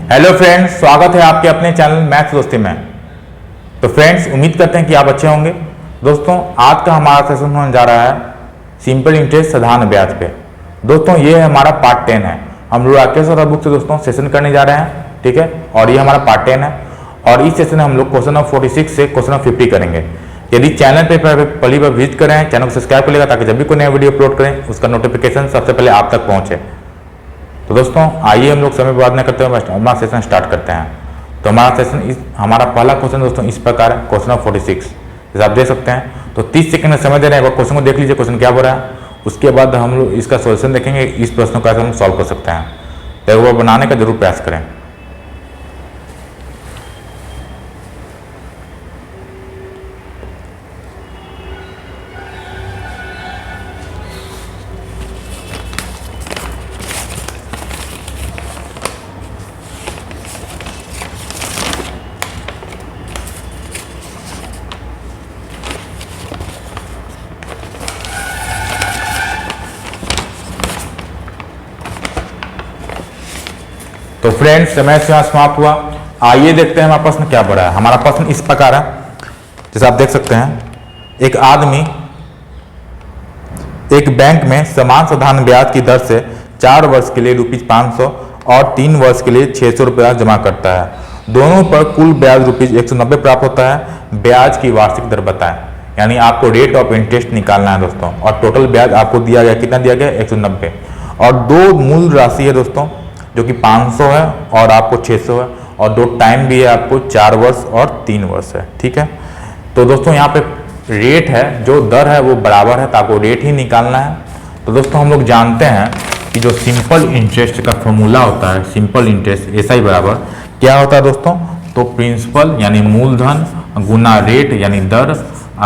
Hello friends, स्वागत है आपके अपने चैनल मैथ्स दोस्ती में। तो फ्रेंड्स, उम्मीद करते हैं कि आप अच्छे होंगे। दोस्तों, आज का हमारा सेशन होने जा रहा है सिंपल इंटरेस्ट साधारण ब्याज पे। दोस्तों, ये हमारा पार्ट 10 है। हम लोग राकेश और बुक से दोस्तों सेशन करने जा रहे हैं, ठीक है। और ये हमारा पार्ट 10 है और इस सेशन में हम लोग क्वेश्चन नंबर 46 से क्वेश्चन नंबर 50 करेंगे। यदि चैनल पे पहली बार विजिट कर रहे हैं, चैनल को सब्सक्राइब कर लेगा ताकि जब भी कोई नया वीडियो अपलोड करें उसका नोटिफिकेशन सबसे पहले आप तक पहुंचे। तो दोस्तों, आइए हम लोग समय बर्बाद न करते हुए हमारा सेशन स्टार्ट करते हैं। तो हमारा पहला क्वेश्चन दोस्तों इस प्रकार है, क्वेश्चन नंबर 46। जैसे आप देख सकते हैं, तो 30 सेकंड में समय दे रहे हैं। एक बार क्वेश्चन को देख लीजिए, क्वेश्चन क्या हो रहा है। उसके बाद हम लोग इसका सोल्यूशन देखेंगे, इस प्रश्न को कैसे हम सॉल्व कर सकते हैं। तो एक बार बनाने का जरूर प्रयास करें। तो फ्रेंड्स, समय सीमा समाप्त हुआ। आइए देखते हैं हमारा प्रश्न क्या पड़ा है। हमारा प्रश्न इस प्रकार है, जैसे आप देख सकते हैं, एक आदमी एक बैंक में समान साधारण ब्याज की दर से 4 वर्ष के लिए ₹500 और 3 वर्ष के लिए 600 रुपया जमा करता है। दोनों पर कुल ब्याज ₹190 प्राप्त होता है। ब्याज की वार्षिक दर बताएं। यानी आपको रेट ऑफ इंटरेस्ट निकालना है दोस्तों। और टोटल ब्याज आपको दिया गया, कितना दिया गया? 190। और दो मूल राशि है दोस्तों, जो कि 500 है और आपको 600 है। और दो टाइम भी है आपको, 4 वर्ष और 3 वर्ष है, ठीक है। तो दोस्तों, यहाँ पे रेट है, जो दर है वो बराबर है, तो आपको रेट ही निकालना है। तो दोस्तों, हम लोग जानते हैं कि जो सिंपल इंटरेस्ट का फॉर्मूला होता है, सिंपल इंटरेस्ट एस आई बराबर क्या होता है दोस्तों? तो प्रिंसिपल यानी मूलधन गुना रेट यानी दर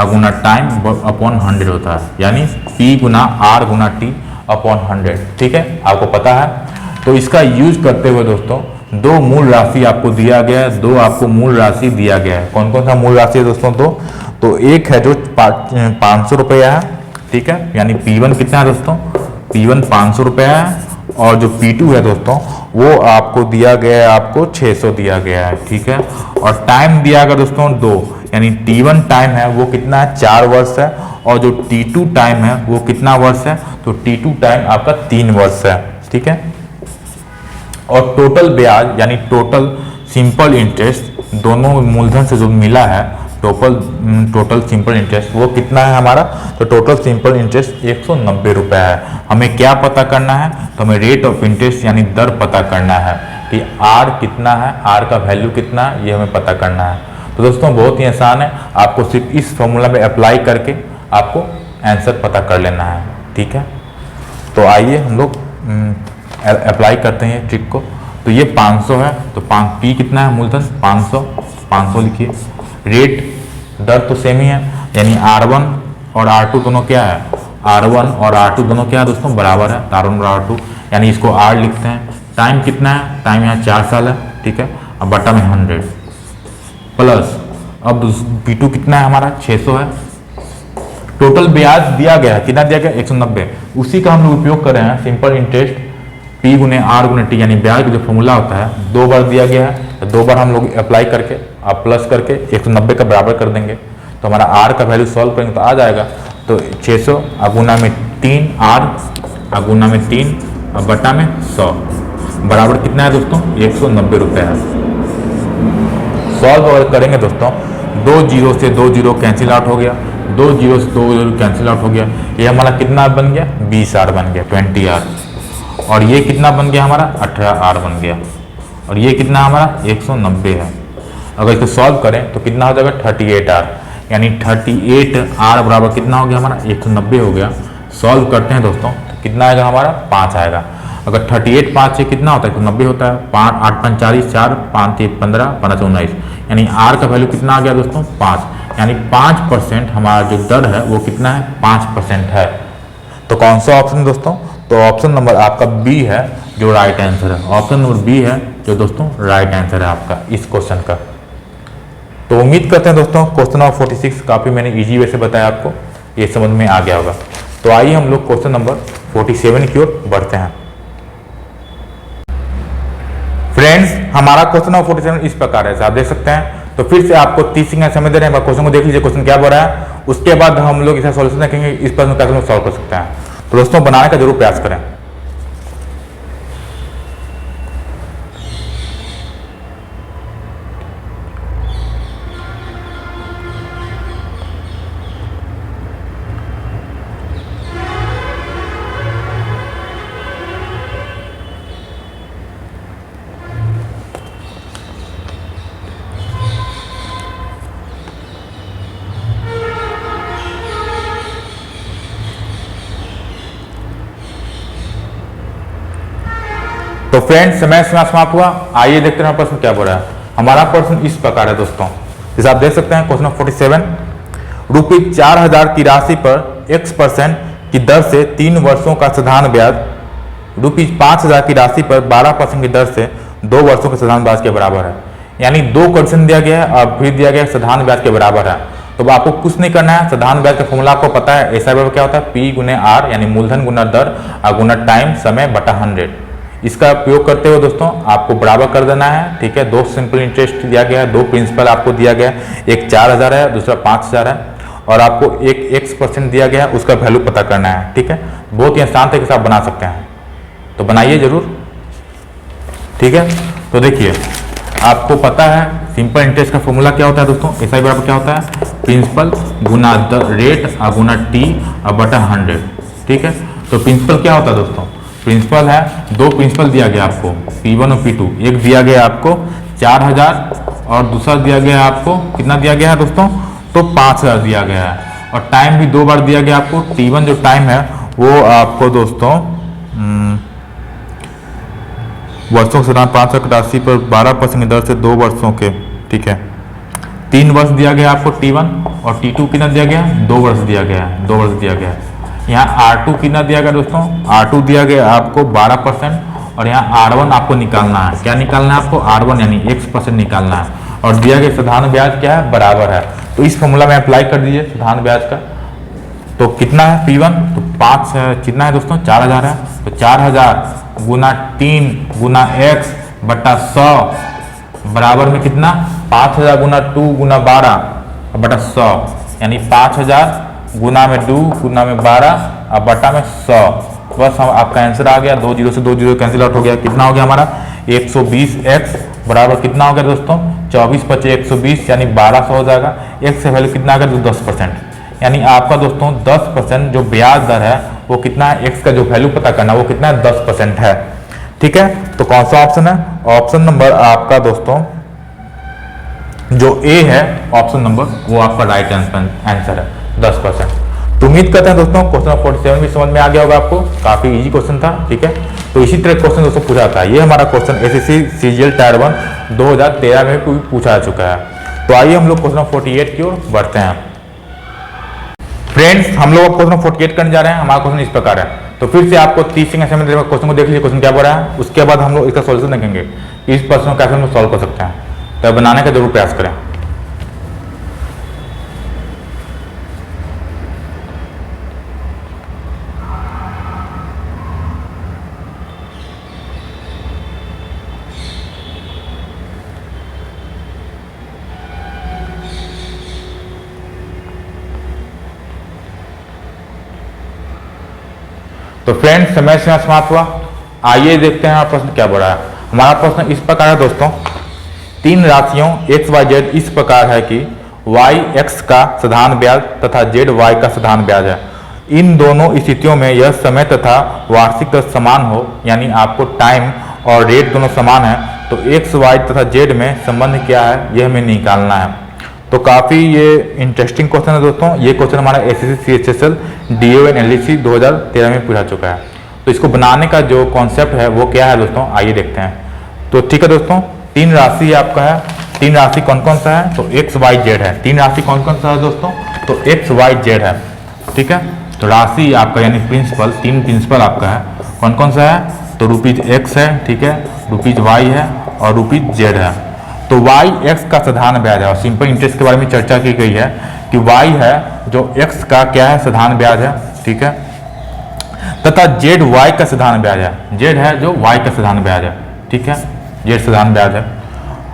गुना टाइम अपॉन 100 होता है। यानी P गुना R गुना T अपॉन 100, ठीक है, आपको पता है। तो इसका यूज करते हुए दोस्तों दो मूल राशि आपको दिया गया है, दो आपको मूल राशि दिया गया है। कौन कौन सा मूल राशि है दोस्तों? तो एक है जो 500 रुपया है, ठीक है। यानी P1 कितना है दोस्तों? P1 500 रुपया है। और जो P2 है दोस्तों वो आपको दिया गया है, आपको 600 दिया गया है, ठीक है। और टाइम दिया गया दोस्तों 2, यानी T1 टाइम है वो कितना है? 4 वर्ष है। और जो T2 टाइम है वो कितना वर्ष है? तो T2 टाइम आपका 3 वर्ष है, ठीक है। और टोटल ब्याज यानी टोटल सिंपल इंटरेस्ट दोनों मूलधन से जो मिला है, टोटल सिंपल इंटरेस्ट वो कितना है हमारा? तो टोटल सिंपल इंटरेस्ट 190 रुपया है। हमें क्या पता करना है? तो हमें रेट ऑफ इंटरेस्ट यानी दर पता करना है कि R कितना है, R का वैल्यू कितना है, ये हमें पता करना है। तो दोस्तों, बहुत ही आसान है, आपको सिर्फ इस फॉर्मूला में अप्लाई करके आपको आंसर पता कर लेना है, ठीक है। तो आइए हम लोग अप्लाई करते हैं ट्रिक को। तो ये 500 है, तो P कितना है? मूलधन 500 लिखिए। रेट दर तो सेम ही है, यानी R1 और R2 दोनों क्या है? R1 और R2 दोनों क्या है दोस्तों? बराबर है, R1 और R2, यानी इसको R लिखते हैं। टाइम कितना है? टाइम यहाँ 4 साल है, ठीक है। अब बटा में 100 प्लस, अब P2 कितना है हमारा? 600 है। टोटल ब्याज दिया गया है, कितना दिया गया? 190। उसी का हम लोग उपयोग कर रहे हैं, सिंपल इंटरेस्ट P गुने R गुने T, यानी ब्याज का जो फॉर्मूला होता है 2 बार दिया गया है, तो 2 बार हम लोग अप्लाई करके आप प्लस करके 190 का बराबर कर देंगे। तो हमारा R का वैल्यू सॉल्व करेंगे तो आ जाएगा। तो 600 अगुना में 3, R अगुना में 3 और बटा में 100 बराबर कितना है दोस्तों? 190 रुपये है। सॉल्व अगर करेंगे दोस्तों, 2 जीरो से 2 जीरो कैंसिल आउट हो गया, 2 जीरो से 2 जीरो कैंसिल आउट हो गया। ये हमारा कितना बन गया? 20R बन गया, 20R। और ये कितना बन गया हमारा? 18R बन गया। और ये कितना हमारा? 190 है। अगर इसको सॉल्व करें तो कितना हो जाएगा? 38R। यानी 38R बराबर कितना हो गया हमारा? 190 हो गया। सॉल्व करते हैं दोस्तों, तो कितना आएगा हमारा? 5 आएगा। अगर 38 5 से कितना होता है? 190 होता है। 5 8 5 40, 4 5 3 15 15 19, यानी R का वैल्यू कितना आ गया दोस्तों? 5। यानी 5% हमारा जो दर है वो कितना है? 5% है। तो कौन सा ऑप्शन दोस्तों? तो ऑप्शन नंबर आपका बी है जो राइट आंसर है। ऑप्शन नंबर बी है जो दोस्तों राइट आंसर है आपका इस क्वेश्चन का। तो उम्मीद करते हैं दोस्तों क्वेश्चन नंबर 46 काफ़ी मैंने इजी वे से बताया, आपको ये समझ में आ गया होगा। तो आइए हम लोग क्वेश्चन नंबर 47 की ओर बढ़ते हैं। फ्रेंड्स, हमारा क्वेश्चन नंबर 47 इस प्रकार है, आप देख सकते हैं। तो फिर से आपको 30 सेकंड समय दे रहे हैं, क्वेश्चन को देख लीजिए क्वेश्चन क्या बोल रहा है, उसके बाद हम लोग इसका सॉल्यूशन देखेंगे, इस प्रश्न को कैसे सॉल्व कर सकते हैं। तो दोस्तों बनाने का जरूर प्रयास करें। तो फ्रेंड्स समय समाप्त हुआ। आइए देखते हैं प्रश्न क्या बोल रहा है। हमारा प्रश्न इस प्रकार है दोस्तों, जैसे आप देख सकते हैं क्वेश्चन नंबर 47, रुपीज 4000 की राशि पर x% की दर से 3 वर्षों का साधारण ब्याज रुपीज 5000 की राशि पर 12% की दर से 2 वर्षों के साधारण ब्याज के बराबर है। यानी दो क्वेश्चन दिया गया है और फिर दिया गया साधारण ब्याज के बराबर है। तो आपको कुछ नहीं करना है, साधारण ब्याज का फॉर्मूला आपको पता है, ऐसा क्या होता है, P गुने R यानी मूलधन गुना दर और गुना टाइम समय बटा 100। इसका उपयोग करते हुए दोस्तों आपको बराबर कर देना है, ठीक है। दो सिंपल इंटरेस्ट दिया गया है, दो प्रिंसिपल आपको दिया गया है, एक 4000 है, दूसरा 5000 है, और आपको एक x% दिया गया है, उसका वैल्यू पता करना है, ठीक है। बहुत ही आसान तरीके से आप बना सकते हैं, तो बनाइए जरूर, ठीक है। तो देखिए आपको पता है सिंपल इंटरेस्ट का फॉर्मूला क्या होता है दोस्तों, ऐसा ही बराबर क्या होता है, प्रिंसिपल गुना रेट और गुना टी और बटा 100, ठीक है। तो प्रिंसिपल क्या होता है दोस्तों, प्रिंसिपल है, दो प्रिंसिपल दिया गया आपको P1 और P2, एक दिया गया आपको 4000 और दूसरा दिया गया आपको कितना दिया गया है दोस्तों, तो 5000 दिया गया है। और टाइम भी 2 बार दिया गया आपको, T1 जो टाइम है वो आपको दोस्तों वर्षों से 500 की राशि पर 12% की दर से 2 वर्षों के, ठीक है। 3 वर्ष दिया गया आपको T1 और T2 कितना दिया गया, 2 वर्ष दिया गया, 2 वर्ष दिया गया। यहाँ R2 कितना दिया गया दोस्तों, R2 दिया गया आपको 12% और यहाँ R1 आपको निकालना है, क्या निकालना है आपको, R1 यानी x% निकालना है। और दिया गया साधारण ब्याज क्या है, बराबर है। तो इस फॉर्मूला में अप्लाई कर दीजिए साधारण ब्याज का। तो कितना है P1, तो 5 कितना है दोस्तों, 4000 है। तो 4000 गुना 3 गुना x बटा 100 बराबर में कितना, 5000 गुना 2 गुना 12 बटा 100, यानी 5000 गुना में 2 गुना में 12 और बटा में 100। बस हम आपका आंसर आ गया, 2 जीरो से 2 जीरो कैंसिल आउट हो गया, कितना हो गया हमारा 120x बराबर कितना हो गया दोस्तों, 24 × 120 यानी 1200 हो जाएगा। x से वैल्यू कितना आ गया, 10%, यानी आपका दोस्तों 10% जो ब्याज दर है वो कितना है, x का जो वैल्यू पता करना वो कितना है, 10% है, ठीक है। तो कौन सा ऑप्शन है, ऑप्शन नंबर आपका दोस्तों जो A है, ऑप्शन नंबर वो आपका राइट आंसर है, 10%। तो उम्मीद करते हैं दोस्तों क्वेश्चन 47 भी समझ में आ गया होगा आपको, काफी इजी क्वेश्चन था, ठीक है। तो इसी तरह क्वेश्चन दोस्तों पूछा था, ये हमारा क्वेश्चन एसएससी सीजीएल टायर 1 2013 में भी पूछा जा चुका है। तो आइए हम लोग क्वेश्चन 48 की ओर बढ़ते हैं। फ्रेंड्स हम लोग क्वेश्चन 48 करने जा रहे हैं। हमारा क्वेश्चन इस प्रकार है, तो फिर से आपको 30 सेकंड समय देगा, क्वेश्चन को देख लीजिए क्वेश्चन क्या बोल रहा है, उसके बाद हम लोग इसका सॉल्यूशन देखेंगे, इस प्रश्न को कैसे हम सॉल्व कर सकते हैं। तो बनाने का जरूर प्रयास करें। तो फ्रेंड्स समय से समाप्त हुआ। आइए देखते हैं हमारा प्रश्न क्या बोल रहा है। हमारा प्रश्न इस प्रकार है दोस्तों, 3 राशियों x y z इस प्रकार है कि y x का साधारण ब्याज तथा z y का साधारण ब्याज है। इन दोनों स्थितियों में यह समय तथा वार्षिक दर समान हो, यानी आपको टाइम और रेट दोनों समान है, तो x y तथा z में संबंध क्या है यह हमें निकालना है। तो काफ़ी ये इंटरेस्टिंग क्वेश्चन है दोस्तों। ये क्वेश्चन हमारा SSC CHSL DO and LDC 2013 में पूछा चुका है। तो इसको बनाने का जो कॉन्सेप्ट है वो क्या है दोस्तों, आइए देखते हैं। तो ठीक है दोस्तों, 3 राशि आपका है। 3 राशि कौन कौन सा है, तो x y z है। 3 राशि कौन कौन सा है दोस्तों, तो x y z है, ठीक है। तो राशि आपका यानी प्रिंसिपल, 3 प्रिंसिपल आपका है, कौन कौन सा है, तो रुपीज x है, ठीक है, रुपीज y है और रुपीज z है। तो y x का साधारण ब्याज है, और सिंपल इंटरेस्ट के बारे में चर्चा की गई है कि y है जो x का क्या है, साधारण ब्याज है, ठीक है, तथा z y का साधारण ब्याज है, z है जो y का साधारण ब्याज है, ठीक है। जेड साधारण ब्याज है।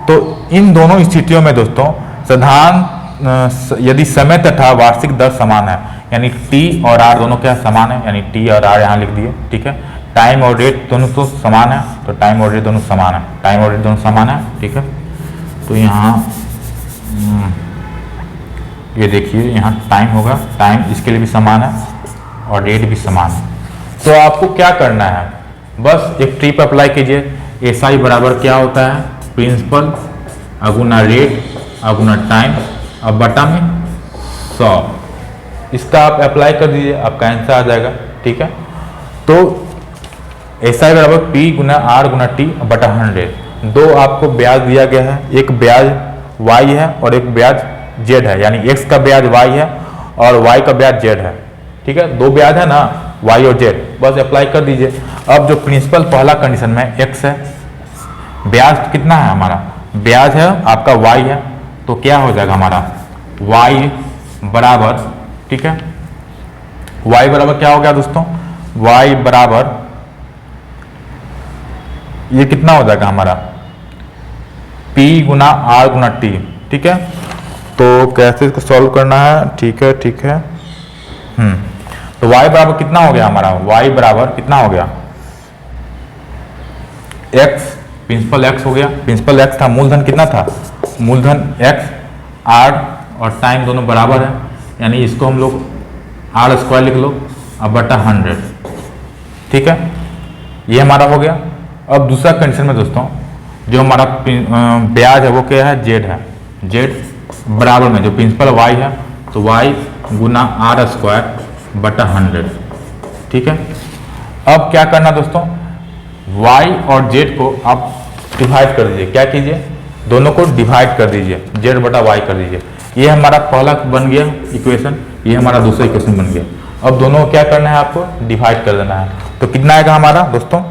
तो इन दोनों स्थितियों में दोस्तों साधारण यदि समय तथा वार्षिक दर समान है, यानी टी और आर दोनों क्या समान है, यानी टी और आर यहाँ लिख दिए, ठीक है। टाइम और रेट दोनों तो समान है, तो टाइम और रेट दोनों समान है, टाइम और रेट दोनों समान है, ठीक है। तो यहाँ ये देखिए यहाँ टाइम होगा, टाइम इसके लिए भी समान है और रेट भी समान है। तो आपको क्या करना है, बस एक ट्रिक अप्लाई कीजिए। एसआई बराबर क्या होता है, प्रिंसिपल अगुना रेट अगुना टाइम अब बटा में 100। इसका आप अप्लाई कर दीजिए, आपका आंसर आ जाएगा, ठीक है। तो एसआई बराबर पी गुना आर गुना टी बटा 100। दो आपको ब्याज दिया गया है, एक ब्याज वाई है और एक ब्याज जेड है, यानी एक्स का ब्याज वाई है और वाई का ब्याज जेड है, ठीक है। दो ब्याज है ना, वाई और जेड, बस अप्लाई कर दीजिए। अब जो प्रिंसिपल पहला कंडीशन में एक्स है, ब्याज कितना है हमारा, ब्याज है आपका वाई है, तो क्या हो जाएगा हमारा वाई बराबर, ठीक है, वाई बराबर क्या हो गया दोस्तों, वाई बराबर ये कितना हो जाएगा हमारा P गुना आर गुना टी, ठीक है। तो कैसे इसको सॉल्व करना है, ठीक है, ठीक है। तो y बराबर कितना हो गया हमारा, y बराबर कितना हो गया x, प्रिंसिपल x हो गया, प्रिंसिपल x था, मूलधन कितना था, मूलधन x, r और टाइम दोनों बराबर है, यानी इसको हम लोग आर स्क्वायर लिख लो अब बटा 100, ठीक है। ये हमारा हो गया। अब दूसरा कंडीशन में दोस्तों जो हमारा ब्याज है वो क्या है, जेड है, जेड बराबर में जो प्रिंसिपल वाई है तो वाई गुना आर स्क्वायर बटा 100, ठीक है। अब क्या करना दोस्तों, वाई और जेड को आप डिवाइड कर दीजिए, क्या कीजिए, दोनों को डिवाइड कर दीजिए, जेड बटा वाई कर दीजिए। ये हमारा पहला बन गया इक्वेशन, ये हमारा दूसरा इक्वेशन बन गया। अब दोनों को क्या करना है, आपको डिवाइड कर देना है। तो कितना आएगा हमारा दोस्तों,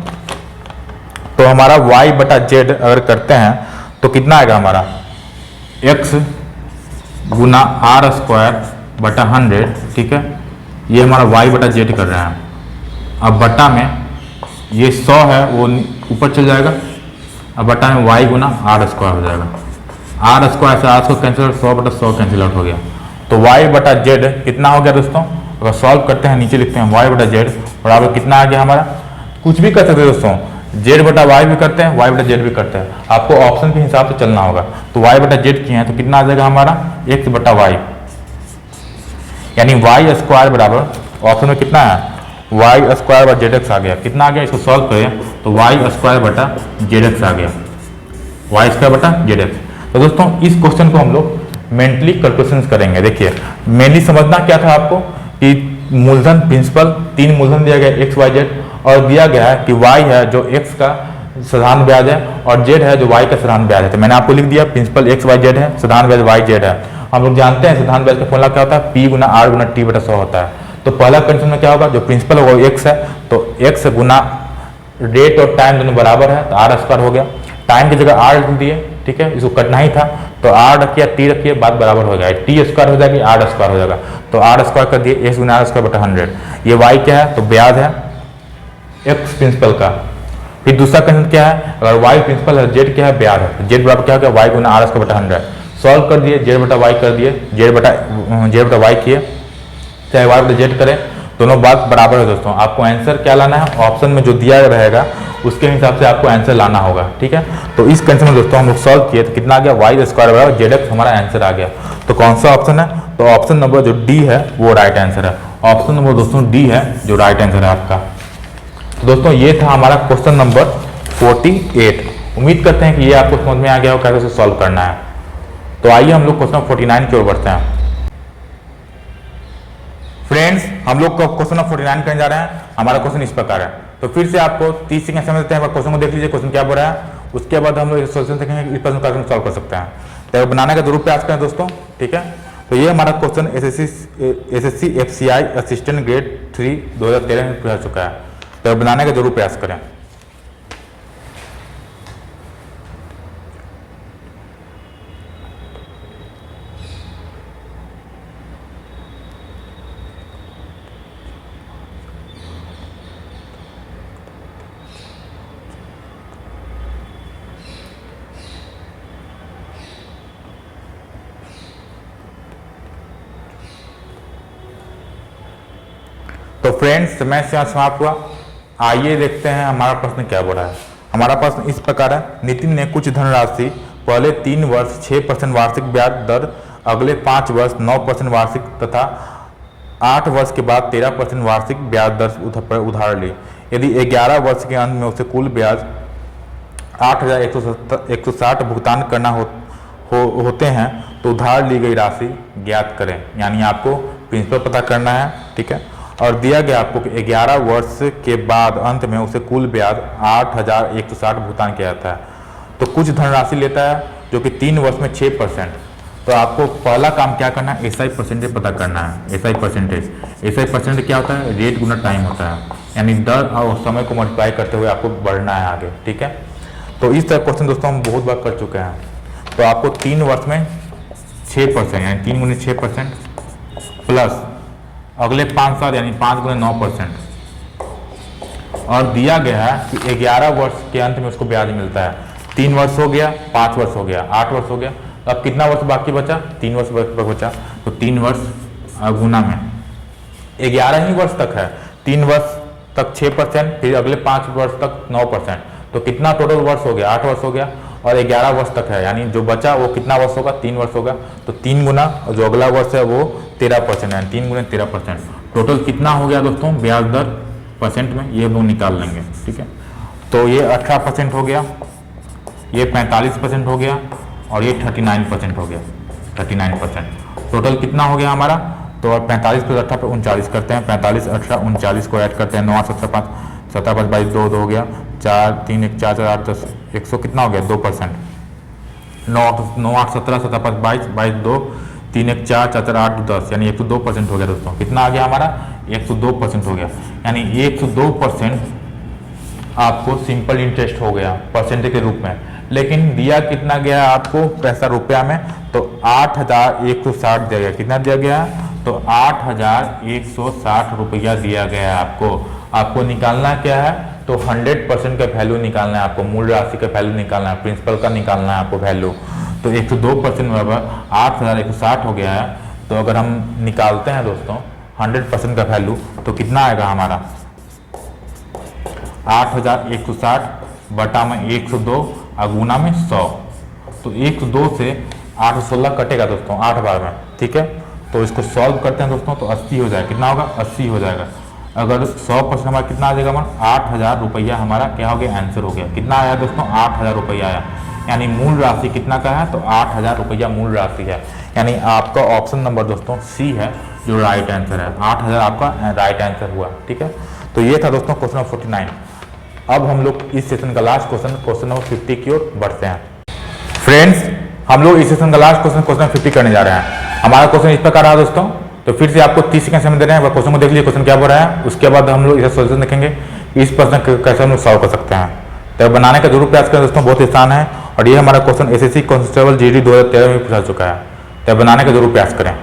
तो हमारा y बटा जेड अगर करते हैं तो कितना आएगा हमारा x गुना आर स्क्वायर बटा 100, ठीक है। ये हमारा y बटा जेड कर रहे हैं। अब बटा में ये 100 है वो ऊपर चल जाएगा, अब बटा में y गुना आर स्क्वायर हो जाएगा, आर स्क्वायर से आर स्क्वायर कैंसिल, 100 बटा 100 कैंसिल आउट हो गया। तो y बटा जेड कितना हो गया दोस्तों, अगर सॉल्व करते हैं नीचे लिखते हैं y बटा जेड बराबर कितना आ गया हमारा, कुछ भी कर सकते हैं दोस्तों, जेड बटा वाई भी करते हैं, वाई बटा जेड भी करते हैं, आपको ऑप्शन के हिसाब से चलना होगा। तो वाई बटा जेड किए हैं तो कितना आ जाएगा हमारा एक्स बटा वाई, यानी वाई स्क्वायर बराबर ऑप्शन में कितना है वाई स्क्वायर बटा जेड एक्स आ गया, कितना आ गया, इसको सॉल्व करें तो वाई स्क्वायर बटा जेड एक्स आ गया, वाई स्क्वायर बटा जेड एक्स। तो दोस्तों इस क्वेश्चन को हम लोग मेंटली कैलकुलेशन करेंगे। देखिए मेनली समझना क्या था आपको कि मूलधन प्रिंसिपल 3 मूलधन दिया गया एक्स वाई जेड और दिया गया है कि y है जो x का साधारण ब्याज है और z है जो y का साधारण ब्याज है। तो मैंने आपको लिख दिया प्रिंसिपल x y z है, साधारण ब्याज y z है। हम लोग जानते हैं साधारण ब्याज का फॉर्मूला क्या होता है, p गुना r गुना t बटा 100 होता है। तो पहला कंडीशन में क्या होगा, जो प्रिंसिपल होगा वो x है, तो x गुना रेट और टाइम दोनों बराबर है तो आर स्क्वायर हो गया, टाइम की जगह r लिख दिए, ठीक है, इसको करना ही था तो r रखिए t रखिए, बात बराबर हो जाएगी, t स्क्वायर हो जाएगी r स्क्वायर हो जाएगा, तो r स्क्वायर कर दिए x गुना आर स्क्वायर बटा 100। ये y क्या है, तो ब्याज है एक्स प्रिंसिपल का। फिर दूसरा कंडीशन क्या है, अगर वाई प्रिंसिपल है जेड क्या है ब्याज है, जेड बराबर क्या हो गया वाई गुना आर स्क्वायर बटा 100। सॉल्व कर दिए, जेड बटा वाई कर दिए, जेड बटा वाई किए, चाहे वाई बटा जेड करें, दोनों बात बराबर है दोस्तों। आपको आंसर क्या लाना है, ऑप्शन में जो दिया रहेगा उसके हिसाब से आपको आंसर लाना होगा, ठीक है। तो इस कंडीशन में दोस्तों हम लोग सॉल्व किए तो कितना आ गया वाई स्क्वायर बराबर जेड एक्स, हमारा आंसर आ गया। तो कौन सा ऑप्शन है, तो ऑप्शन नंबर जो डी है वो राइट आंसर है। ऑप्शन नंबर दोस्तों डी है जो राइट आंसर है आपका। दोस्तों ये था हमारा क्वेश्चन नंबर 48। उम्मीद करते हैं कि ये आपको समझ में आ गया हो कैसे सॉल्व करना है। तो आइए हम लोग क्वेश्चन 49 की ओर बढ़ते हैं। फ्रेंड्स हम लोग क्वेश्चन नंबर 49 करने जा रहे हैं। हमारा क्वेश्चन इस प्रकार है, तो फिर से आपको 30 सेकंड समय देते हैं, क्वेश्चन को देख लीजिए क्वेश्चन क्या बोल रहा है, उसके बाद हम लोग सोल्यूशन देखेंगे इस प्रश्न का सॉल्व कर सकते हैं। तो बनाने का जरूर प्रयास करें दोस्तों, ठीक है। तो ये हमारा question SSC FCI assistant grade 3 2013 में पूछा चुका है, तो बनाने का जरूर प्रयास करें। तो फ्रेंड्स समय से समाप्त हुआ। आइए देखते हैं हमारा प्रश्न क्या बोला है। हमारा प्रश्न इस प्रकार है, नितिन ने कुछ धनराशि पहले 3 वर्ष 6% वार्षिक ब्याज दर, अगले 5 वर्ष 9% वार्षिक तथा 8 वर्ष के बाद 13% वार्षिक ब्याज दर पर उधार ली। यदि 11 वर्ष के अंत में उसे कुल ब्याज 8,160 भुगतान करना होते हैं तो उधार ली गई राशि ज्ञात करें। यानी आपको प्रिंसिपल पता करना है, ठीक है। और दिया गया आपको कि 11 वर्ष के बाद अंत में उसे कुल ब्याज 8,160 भुगतान किया जाता है। तो कुछ धनराशि लेता है जो कि 3 वर्ष में 6%। तो आपको पहला काम क्या करना है, एसआई परसेंटेज पता करना है। एसआई परसेंटेज क्या होता है, रेट गुना टाइम होता है, यानी दर और समय को मल्टीप्लाई करते हुए आपको बढ़ना है आगे, ठीक है। तो इस तरह क्वेश्चन दोस्तों हम बहुत बार कर चुके हैं। तो आपको 3 वर्ष में 6% यानी 3 गुने 6% प्लस अगले 5 साल यानी 5 गुने 9%, और दिया गया है कि 11 वर्ष के अंत में उसको ब्याज मिलता है। 3 वर्ष हो गया, 5 वर्ष हो गया, 8 वर्ष हो गया, अब कितना वर्ष बाकी बचा, 3 वर्ष बचा। तो 3 वर्ष गुना में 11 ही वर्ष तक है, 3 वर्ष तक 6%, फिर अगले 5 वर्ष तक 9%, तो कितना टोटल वर्ष हो गया, 8 वर्ष हो गया, और 11 वर्ष तक है, यानी जो बचा वो कितना वर्ष होगा, 3 वर्ष होगा। तो 3 गुना जो अगला वर्ष है वो 13% है, 3 गुना 13%। टोटल कितना हो गया दोस्तों ब्याज दर परसेंट में, ये वो निकाल लेंगे, ठीक है। तो ये 18% हो गया, ये 45% हो गया, और ये 39% हो गया, 39%। टोटल कितना हो गया हमारा, तो 45 प्लस 18 पे 39 करते हैं, 45 18 39 को ऐड करते हैं, 9 8 17 5 17 5 22 2 हो गया, 4 3 1 4 4 8 10 100 कितना हो गया 2%। 9 8 17 17 5 22 22 2 3 1 4 4 4 8 10 यानी 102% हो गया दोस्तों। कितना आ गया हमारा 102% हो गया, यानी 102% आपको सिंपल इंटरेस्ट हो गया परसेंटेज के रूप में। लेकिन दिया कितना गया आपको पैसा रुपया में, तो 8,160 दिया गया। कितना दिया गया, तो 8,160 रुपया दिया गया आपको निकालना क्या है, तो 100% का वैल्यू निकालना है आपको, मूल राशि का वैल्यू निकालना है, प्रिंसिपल का निकालना है आपको वैल्यू। तो 102% बराबर 8,160 हो गया है। तो अगर हम निकालते हैं दोस्तों 100% का वैल्यू तो कितना आएगा हमारा 8,160 बटा में 102 गुना में 100। तो 102 से 816 कटेगा दोस्तों 8 बार में, ठीक है। तो इसको सॉल्व करते हैं दोस्तों, तो 80 हो जाएगा। कितना होगा 80 हो जाएगा। अगर 100% हमारा कितना आ जाएगा हमारा 8,000 रुपया हमारा क्या हो गया आंसर हो गया। कितना आया दोस्तों 8,000 रुपया आया, यानी मूल राशि कितना का है, तो 8,000 रुपया मूल राशि है। यानी आपका ऑप्शन नंबर दोस्तों सी है जो राइट आंसर है, 8,000 आपका राइट आंसर हुआ, ठीक है। तो ये था दोस्तों क्वेश्चन नंबर 49। अब हम लोग इस सेशन का लास्ट क्वेश्चन नंबर 50 की ओर बढ़ते हैं। फ्रेंड्स हम लोग इस सेशन का लास्ट क्वेश्चन 50 करने जा रहे हैं। हमारा क्वेश्चन इस प्रकार रहा दोस्तों, तो फिर से आपको 30 सेकंड समय दे रहे हैं, क्वेश्चन को देख लीजिए क्वेश्चन क्या बोल रहा है। उसके बाद हम लोग इसे सोल्यूशन देखेंगे, इस प्रश्न कैसे हम लोग सॉल्व कर सकते हैं। तो बनाने का जरूर प्रयास करें दोस्तों, बहुत आसान है। और ये हमारा क्वेश्चन एसएससी कांस्टेबल जीडी 2013 में पूछा चुका है, तो बनाने का जरूर प्रयास करें।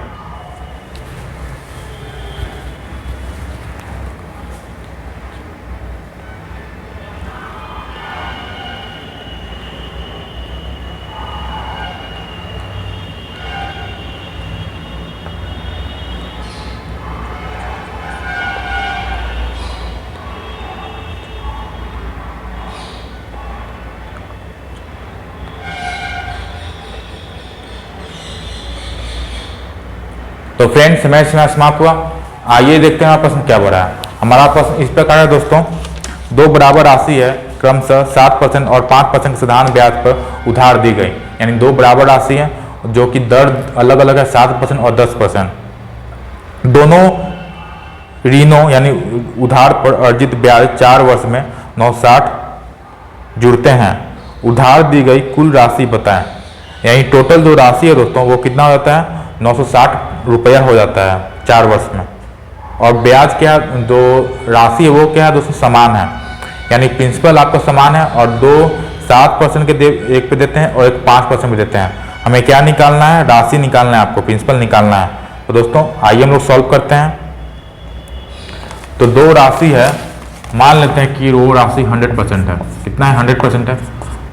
तो फ्रेंड्स समय समाप्त हुआ। आइए देखते हैं हमारा प्रश्न क्या बोल रहा है। हमारा प्रश्न इस प्रकार है दोस्तों, दो बराबर राशि है क्रमशः 7% और 5% साधारण ब्याज पर उधार दी गई। यानी दो बराबर राशि है जो कि दर अलग अलग है, 7% और 10%। दोनों ऋणों यानी उधार पर अर्जित ब्याज 4 वर्ष में 960 जुड़ते हैं। उधार दी गई कुल राशि बताएं। यानी टोटल जो राशि है दोस्तों वो कितना हो जाता है 960 रुपया हो जाता है 4 वर्ष में। और ब्याज क्या जो राशि है वो क्या है दोस्तों समान है, यानी प्रिंसिपल आपका समान है, और दो 7% के एक पे देते हैं और एक 5% पे देते हैं। हमें क्या निकालना है, राशि निकालना है, आपको प्रिंसिपल निकालना है। तो दोस्तों आइए हम लोग सॉल्व करते हैं। तो दो राशि है, मान लेते हैं कि वो राशि 100% है। कितना है 100% है।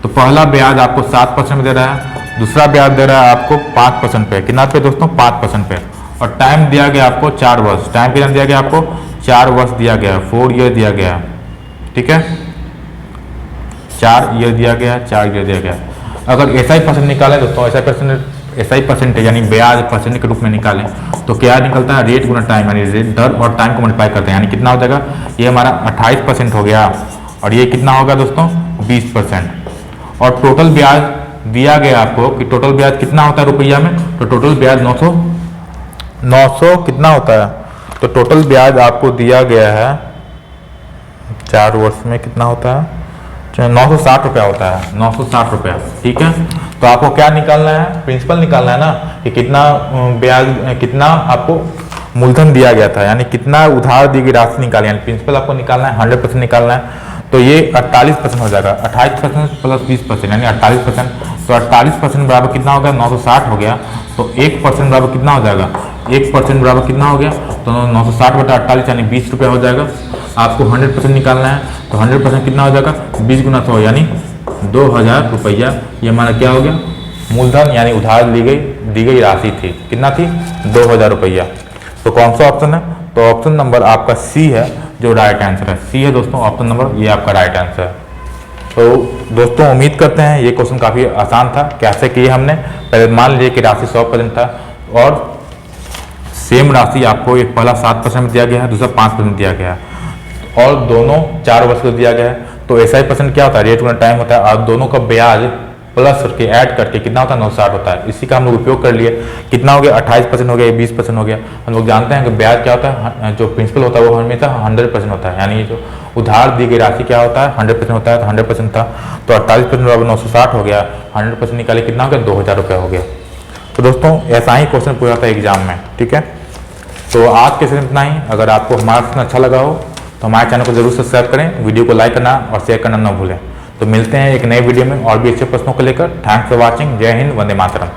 तो पहला ब्याज आपको 7% में दे रहा है, दूसरा ब्याज दे रहा है आपको 5% पे। कितना पे दोस्तों 5% पे। और टाइम दिया गया आपको 4 वर्ष। टाइम कितना दिया गया आपको 4 वर्ष दिया गया है, 4 ईयर दिया गया है, ठीक है, 4 ईयर दिया गया, 4 ईयर दिया गया। अगर ऐसा ही परसेंट निकालें दोस्तों, ऐसा ही परसेंटेज यानी ब्याज परसेंट के रूप में निकालें तो क्या निकलता है, रेट गुना टाइम, यानी रेट दर और टाइम को मल्टीप्लाई करते हैं, यानी कितना हो जाएगा, ये हमारा 28% हो गया और ये कितना होगा दोस्तों 20%। और टोटल ब्याज दिया गया आपको कि टोटल ब्याज कितना होता है रुपया में, तो टोटल ब्याज 900 कितना होता है, तो टोटल ब्याज आपको दिया गया है 4 वर्ष में कितना होता है, 960 रुपया होता है, 960 रुपया, ठीक है। तो आपको क्या निकालना है, प्रिंसिपल निकालना है ना कि कितना ब्याज, कितना आपको मूलधन दिया गया था, यानी कितना उधार दी गई राशि निकाली, यानी प्रिंसिपल आपको निकालना है, 100% निकालना है। तो ये 48% हो जाएगा, 28% प्लस 20% यानी 48%। तो 48% बराबर कितना हो गया, 960 हो गया। तो 1% बराबर कितना हो जाएगा, 1% बराबर कितना हो गया, तो 960 बटा 48 यानी 20 रुपया हो जाएगा। आपको 100% निकालना है, तो 100% कितना हो जाएगा, 20 गुना 100 यानी 2000 रुपया। ये हमारा क्या हो गया, मूलधन यानी उधार दी गई राशि थी, कितना थी, 2000 रुपया। तो कौन सा ऑप्शन है, तो ऑप्शन नंबर आपका सी है जो राइट आंसर है, सी है दोस्तों ऑप्शन नंबर, ये आपका राइट आंसर है। तो दोस्तों उम्मीद करते हैं ये क्वेश्चन काफ़ी आसान था। कैसे किए हमने, पहले मान लीजिए कि राशि 100% था और सेम राशि आपको एक पहला 7% दिया गया है, दूसरा 5% दिया गया है और दोनों 4 वर्ष को दिया गया है। तो ऐसा ही परसेंट क्या होता है, रेट गुना टाइम होता है और दोनों का ब्याज प्लस करके ऐड करके कितना होता है, 960 होता है। इसी का हम लोग उपयोग कर लिए, कितना हो गया, 28% हो गया, 20% हो गया। हम लोग जानते हैं कि ब्याज क्या होता है, जो प्रिंसिपल होता है वो हमेशा 100% होता है, यानी जो उधार दी गई राशि क्या होता है, 100% होता है। तो 100% था तो 48% बराबर 960 हो गया, 100% निकाले कितना हो गया, 2000 रुपया हो गया। तो दोस्तों ऐसा ही क्वेश्चन पूछा था एग्जाम में, ठीक है। तो आज के सेशन इतना ही। अगर आपको हमारा सेशन अच्छा लगा हो तो हमारे चैनल को जरूर सब्सक्राइब करें, वीडियो को लाइक करना और शेयर करना न भूलें। तो मिलते हैं एक नए वीडियो में और भी अच्छे प्रश्नों को लेकर। Thanks for watching. जय हिंद, वंदे मातरम।